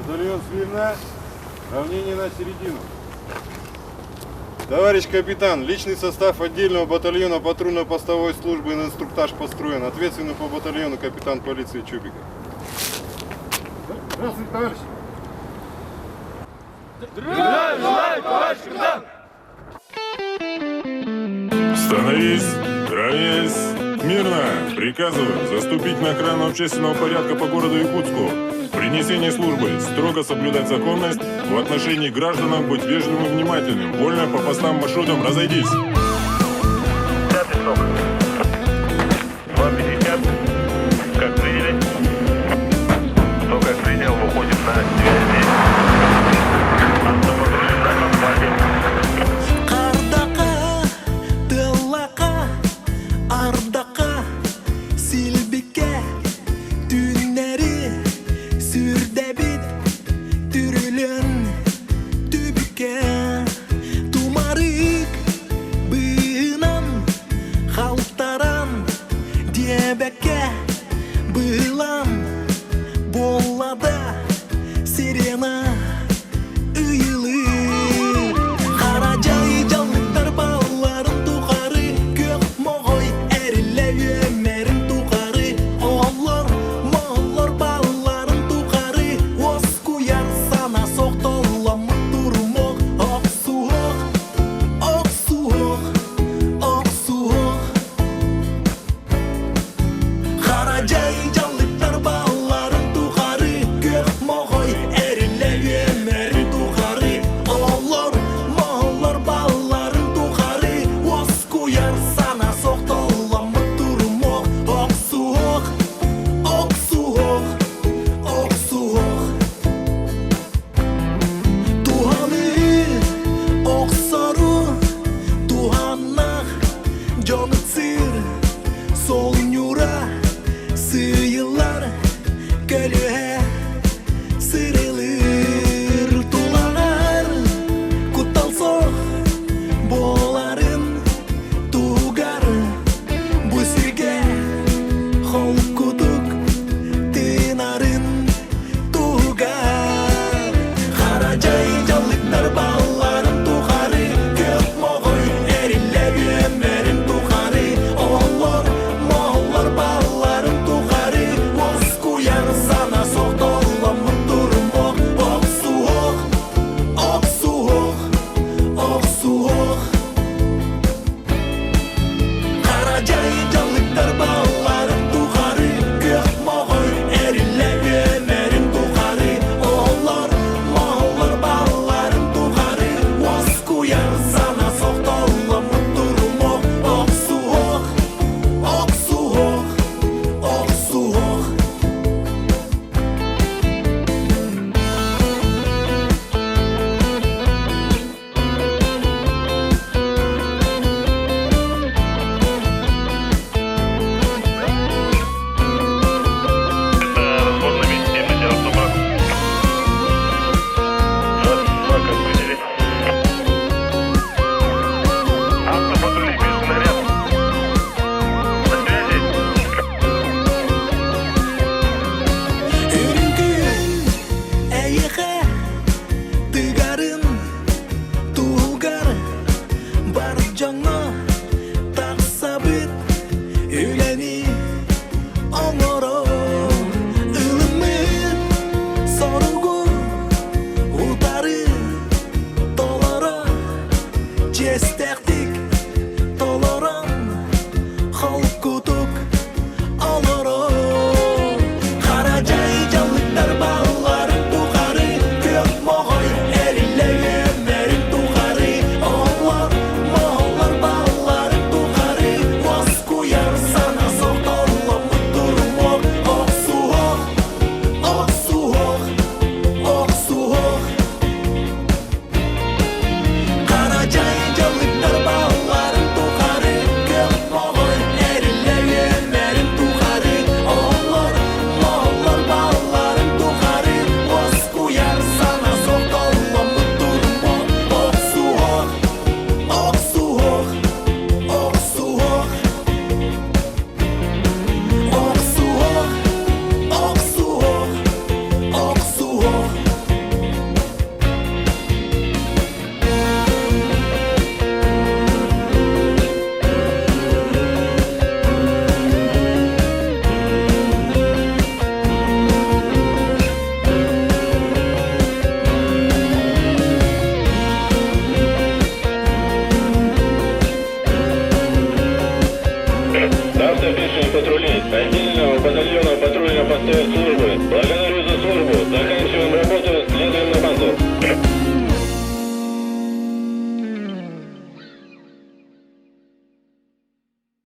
Батальон Смирна, равнение на середину. Товарищ капитан, личный состав отдельного батальона патрульно-постовой службы на инструктаж построен. Ответственный по батальону капитан полиции Чубиков. Здравствуйте, товарищ. Здравия желаю, товарищ капитан! Становись, равняйсь, мирно. Приказываю заступить на охрану общественного порядка по городу Якутску. При несении службы строго соблюдать законность, в отношении гражданам быть вежливым и внимательным. Вольно по постам маршрутам разойдись. 50 срок. 250. Как приняли? Кто как принял, выходим на связи. Автопатруль на контакте. Кардака, тылака, ардака, силбике, түннери, сүрдебит, түрүлөн, түбүкке, тумарык, быынан, халтаран, дебекке, былан, боллада, сирена, ыйылыр. Кара жай жалыктар балларын тухары, көк могой эриле өмерин тухары. Олор, моллор балларын тухары, оз куяр сана соктоламы турмок. Ок суок, ок суок, ок суок. Кара жай жалыктар балларын тухары, көк могой эриле өмерин тухары. Олор, моллор балларын тухары, оз куяр сана соктоламы турмок. Ок суок, ок суок, ок суок. Туханы, ок сору, туханнах, жоны цир, сол нюра, сыйылар, көлөһө, сырылыр. Тулагар, кутталсох, боларын, тугар, бүсүрге, холкудук, тынарын, тугар. Кара жай жалыктар балларын тухары, көк могой эриле өмерин тухары. Олор, моллор балларын тухары, оз куяр сана соктоламы турмок. Ок суок, ок суок, ок суок. Кара жай жалыктар балларын тухары, Evet,